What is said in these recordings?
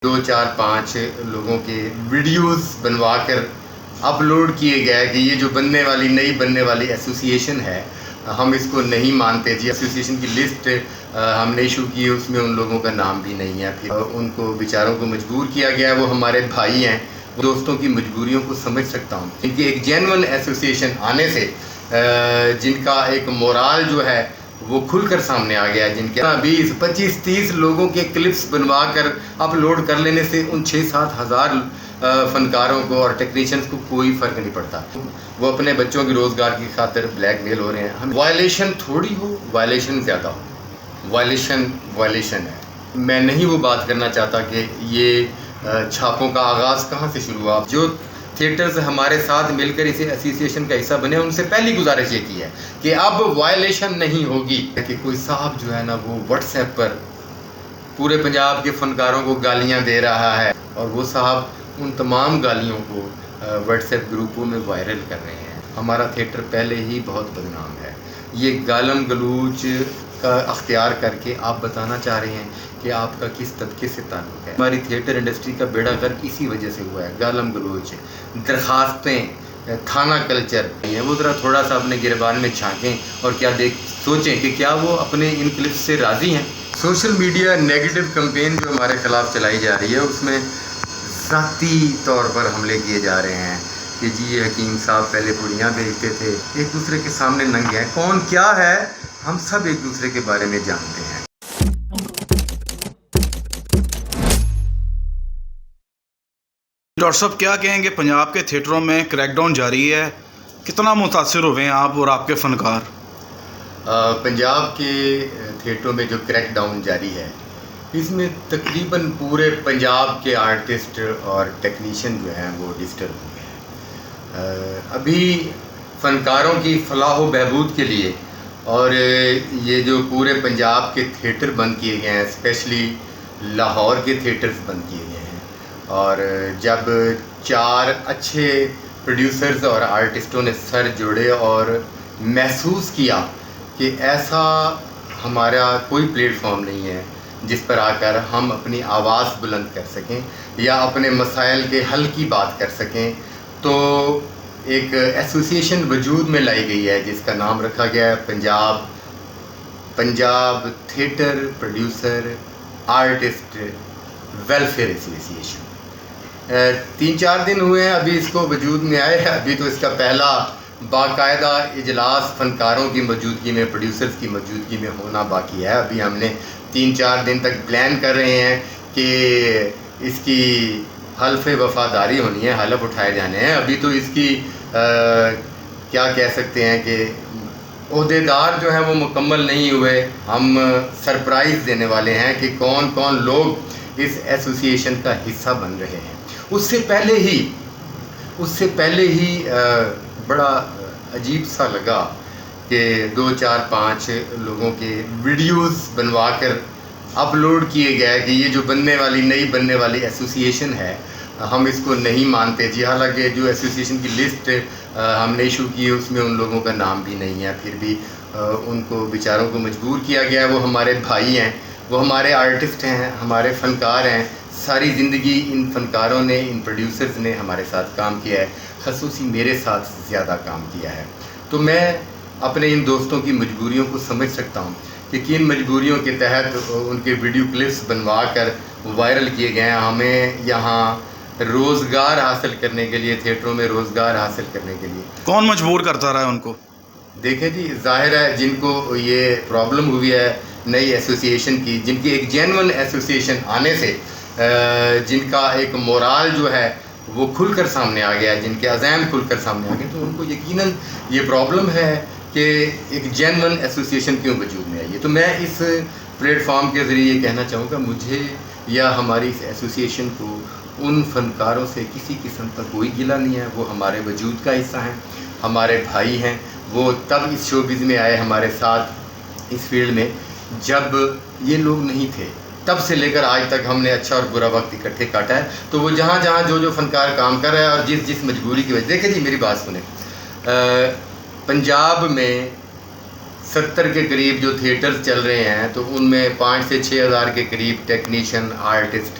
دو چار پانچ لوگوں کے ویڈیوز بنوا کر اپلوڈ کیے گئے کہ یہ جو نئی بننے والی ایسوسیشن ہے ہم اس کو نہیں مانتے جی۔ ایسوسیشن کی لسٹ ہم نے ایشو کی، اس میں ان لوگوں کا نام بھی نہیں ہے، پھر ان کو بیچاروں کو مجبور کیا گیا ہے۔ وہ ہمارے بھائی ہیں، دوستوں کی مجبوریوں کو سمجھ سکتا ہوں، کیونکہ ایک جینون ایسوسیشن آنے سے جن کا ایک مورال جو ہے وہ کھل کر سامنے آ گیا ہے، جن کے 20 25 30 لوگوں کے کلپس بنوا کر اپلوڈ کر لینے سے ان 6-7 ہزار فنکاروں کو اور ٹیکنیشینز کو کوئی فرق نہیں پڑتا۔ وہ اپنے بچوں کی روزگار کی خاطر بلیک میل ہو رہے ہیں۔ ہم وائلیشن تھوڑی ہو، وائلیشن زیادہ ہو، وائلیشن ہے۔ میں نہیں وہ بات کرنا چاہتا کہ یہ چھاپوں کا آغاز کہاں سے شروع ہوا۔ جو تھیٹرز ہمارے ساتھ مل کر اسے ایسوسیشن کا حصہ بنے، ان سے پہلی گزارش یہ کی ہے کہ اب وائلیشن نہیں ہوگی کہ کوئی صاحب جو ہے نا وہ واٹس ایپ پر پورے پنجاب کے فنکاروں کو گالیاں دے رہا ہے، اور وہ صاحب ان تمام گالیوں کو واٹس ایپ گروپوں میں وائرل کر رہے ہیں۔ ہمارا تھیٹر پہلے ہی بہت بدنام ہے۔ یہ گالم گلوچ کا اختیار کر کے آپ بتانا چاہ رہے ہیں کہ آپ کا کس طبقے سے تعلق ہے۔ ہماری تھیٹر انڈسٹری کا بیڑا غرق اسی وجہ سے ہوا ہے۔ گالم گلوچ، درخواستیں، تھانہ کلچر ہیں، وہ ذرا تھوڑا سا اپنے گریبان میں جھانکیں اور سوچیں کہ کیا وہ اپنے ان کلپس سے راضی ہیں۔ سوشل میڈیا نیگیٹو کمپین جو ہمارے خلاف چلائی جا رہی ہے، اس میں ذاتی طور پر حملے کیے جا رہے ہیں کہ جی حکیم صاحب پہلے پوڑیاں بیچتے تھے، ایک دوسرے کے سامنے ننگے ہیں۔ کون کیا ہے ہم سب ایک دوسرے کے بارے میں جانتے ہیں۔ ڈاکٹر صاحب کیا کہیں گے، پنجاب کے تھیٹروں میں کریک ڈاؤن جاری ہے، کتنا متاثر ہوئے ہیں آپ اور آپ کے فنکار؟ پنجاب کے تھیٹروں میں جو کریک ڈاؤن جاری ہے، اس میں تقریباً پورے پنجاب کے آرٹسٹ اور ٹیکنیشین جو ہیں وہ ڈسٹرب ہوئے ہیں۔ ابھی فنکاروں کی فلاح و بہبود کے لیے اور یہ جو پورے پنجاب کے تھیٹر بند کیے گئے ہیں، اسپیشلی لاہور کے تھیٹرز بند کیے گئے ہیں، اور جب 4 اچھے پروڈیوسرز اور آرٹسٹوں نے سر جوڑے اور محسوس کیا کہ ایسا ہمارا کوئی پلیٹ فارم نہیں ہے جس پر آ کر ہم اپنی آواز بلند کر سکیں یا اپنے مسائل کے حل کی بات کر سکیں، تو ایک ایسوسیشن وجود میں لائی گئی ہے جس کا نام رکھا گیا ہے Punjab theatre producer artist welfare association. 3-4 دن ہوئے ہیں ابھی اس کو وجود میں آئے ہیں۔ ابھی تو اس کا پہلا باقاعدہ اجلاس فنکاروں کی موجودگی میں، پروڈیوسرز کی موجودگی میں ہونا باقی ہے۔ ابھی ہم نے 3-4 دن تک پلان کر رہے ہیں کہ اس کی حلف وفاداری ہونی ہے، حلف اٹھائے جانے ہیں۔ ابھی تو اس کی کیا کہہ سکتے ہیں کہ عہدیدار جو ہیں وہ مکمل نہیں ہوئے۔ ہم سرپرائز دینے والے ہیں کہ کون کون لوگ اس ایسوسیشن کا حصہ بن رہے ہیں۔ اس سے پہلے ہی بڑا عجیب سا لگا کہ 2-4-5 لوگوں کے ویڈیوز بنوا کر اپلوڈ کیے گئے کہ یہ جو نئی بننے والی ایسوسیشن ہے ہم اس کو نہیں مانتے جی۔ حالانکہ جو ایسوسیشن کی لسٹ ہم نے ایشو کی، اس میں ان لوگوں کا نام بھی نہیں ہے، پھر بھی ان کو بیچاروں کو مجبور کیا گیا ہے۔ وہ ہمارے بھائی ہیں، وہ ہمارے آرٹسٹ ہیں، ہمارے فنکار ہیں۔ ساری زندگی ان فنکاروں نے، ان پروڈیوسرز نے ہمارے ساتھ کام کیا ہے، خصوصی میرے ساتھ زیادہ کام کیا ہے۔ تو میں اپنے ان دوستوں کی مجبوریوں کو سمجھ سکتا ہوں کہ کن مجبوریوں کے تحت ان کے ویڈیو کلپس بنوا کر وائرل کیے گئے ہیں۔ ہمیں یہاں روزگار حاصل کرنے کے لیے، تھیٹروں میں روزگار حاصل کرنے کے لیے کون مجبور کرتا رہا ہے ان کو؟ دیکھیں جی، ظاہر ہے جن کو یہ پرابلم ہوئی ہے نئی ایسوسیشن کی، جن کی ایک جینون ایسوسیشن آنے سے جن کا ایک مورال جو ہے وہ کھل کر سامنے آ گیا ہے، جن کے عزائم کھل کر سامنے آ گئے، تو ان کو یقیناً یہ پرابلم ہے کہ ایک جینون ایسوسیشن کیوں وجود میں آئی ہے۔ تو میں اس پلیٹ فارم کے ذریعے یہ کہنا چاہوں گا، مجھے یا ہماری اس ایسوسیشن کو ان فنکاروں سے کسی قسم کا کوئی گلہ نہیں ہے۔ وہ ہمارے وجود کا حصہ ہیں، ہمارے بھائی ہیں۔ وہ تب اس شوبز میں آئے ہمارے ساتھ اس فیلڈ میں جب یہ لوگ نہیں تھے، تب سے لے کر آج تک ہم نے اچھا اور برا وقت اکٹھے کاٹا ہے۔ تو وہ جہاں جو فنکار کام کر رہا ہے اور جس مجبوری کی وجہ، دیکھیں جی میری بات سنیں، پنجاب میں 70 کے قریب جو تھیٹرز چل رہے ہیں، تو ان میں 5 سے 6 ہزار کے قریب ٹیکنیشین آرٹسٹ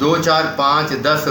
2, 4, 5, 10,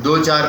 2, 4,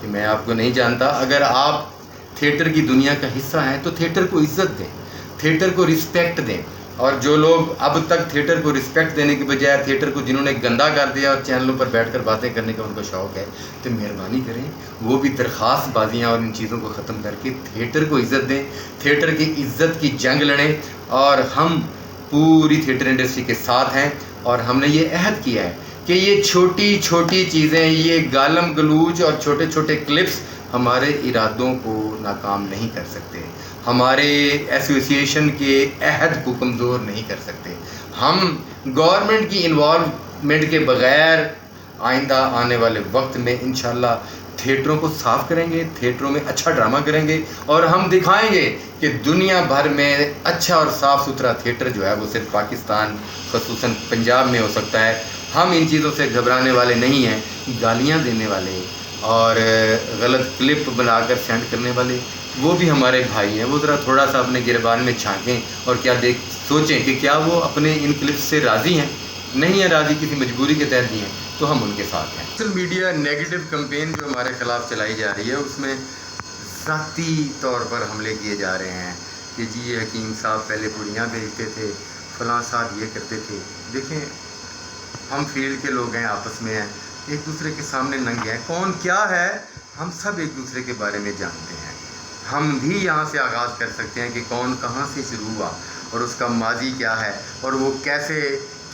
کہ میں آپ کو نہیں جانتا. اگر آپ تھیٹر کی دنیا کا حصہ ہیں تو تھیٹر کو عزت دیں, تھیٹر کو رسپیکٹ دیں. اور جو لوگ اب تک تھیٹر کو رسپیکٹ دینے کے بجائے تھیٹر کو جنہوں نے گندا کر دیا اور چینلوں پر بیٹھ کر باتیں کرنے کا ان کو شوق ہے, تو مہربانی کریں وہ بھی درخواست بازیاں اور ان چیزوں کو ختم کر کے تھیٹر کو عزت دیں, تھیٹر کی عزت کی جنگ لڑیں. اور ہم پوری تھیٹر انڈسٹری کے ساتھ ہیں, اور ہم نے یہ عہد کیا ہے کہ یہ چھوٹی چھوٹی چیزیں, یہ گالم گلوچ اور چھوٹے چھوٹے کلپس ہمارے ارادوں کو ناکام نہیں کر سکتے, ہمارے ایسوسی ایشن کے عہد کو کمزور نہیں کر سکتے. ہم گورنمنٹ کی انوالومنٹ کے بغیر آئندہ آنے والے وقت میں انشاءاللہ تھیٹروں کو صاف کریں گے, تھیٹروں میں اچھا ڈرامہ کریں گے, اور ہم دکھائیں گے کہ دنیا بھر میں اچھا اور صاف ستھرا تھیٹر جو ہے وہ صرف پاکستان خصوصاً پنجاب میں ہو سکتا ہے. ہم ان چیزوں سے گھبرانے والے نہیں ہیں. گالیاں دینے والے اور غلط کلپ بنا کر سینڈ کرنے والے وہ بھی ہمارے بھائی ہیں, وہ ذرا تھوڑا سا اپنے گربان میں جھانکیں اور کیا سوچیں کہ کیا وہ اپنے ان کلپس سے راضی ہیں. نہیں ہیں راضی, کسی مجبوری کے تحت بھی ہیں, تو ہم ان کے ساتھ ہیں. سوشل میڈیا نیگیٹو کمپین جو ہمارے خلاف چلائی جا رہی ہے اس میں ذاتی طور پر حملے کیے جا رہے ہیں کہ جی حکیم صاحب پہلے پوڑیاں بیچتے تھے, فلاں صاحب یہ کرتے تھے. دیکھیں ہم فیلڈ کے لوگ ہیں, آپس میں ہیں, ایک دوسرے کے سامنے ننگے ہیں. کون کیا ہے ہم سب ایک دوسرے کے بارے میں جانتے ہیں. ہم بھی یہاں سے آغاز کر سکتے ہیں کہ کون کہاں سے شروع ہوا اور اس کا ماضی کیا ہے, اور وہ کیسے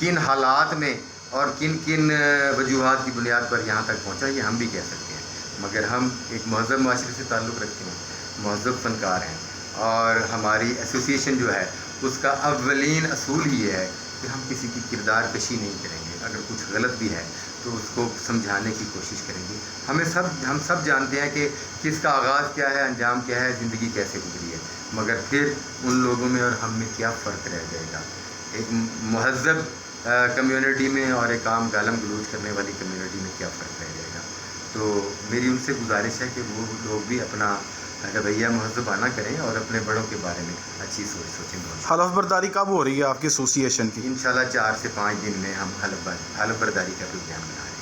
کن حالات میں اور کن کن وجوہات کی بنیاد پر یہاں تک پہنچا, یہ ہم بھی کہہ سکتے ہیں. مگر ہم ایک مہذب معاشرے سے تعلق رکھتے ہیں, مہذب فنکار ہیں, اور ہماری ایسوسی ایشن جو ہے اس کا اولین اصول ہی یہ ہے کہ ہم کسی کی کردار کشی نہیں کریں گے. اگر کچھ غلط بھی ہے تو اس کو سمجھانے کی کوشش کریں گے. ہم سب جانتے ہیں کہ کس کا آغاز کیا ہے, انجام کیا ہے, زندگی کیسے گزری ہے, مگر پھر ان لوگوں میں اور ہم میں کیا فرق رہ جائے گا. ایک مہذب کمیونٹی میں اور ایک عام گالم گلوچ کرنے والی کمیونٹی میں کیا فرق رہ جائے گا. تو میری ان سے گزارش ہے کہ وہ لوگ بھی اپنا رویہ مہذبانہ کریں اور اپنے بڑوں کے بارے میں اچھی سوچیں. حلف برداری کب ہو رہی ہے آپ کی ایسوسی ایشن کی؟ انشاءاللہ 4 سے 5 دن میں ہم حلف برداری کا پروگرام بنائیں.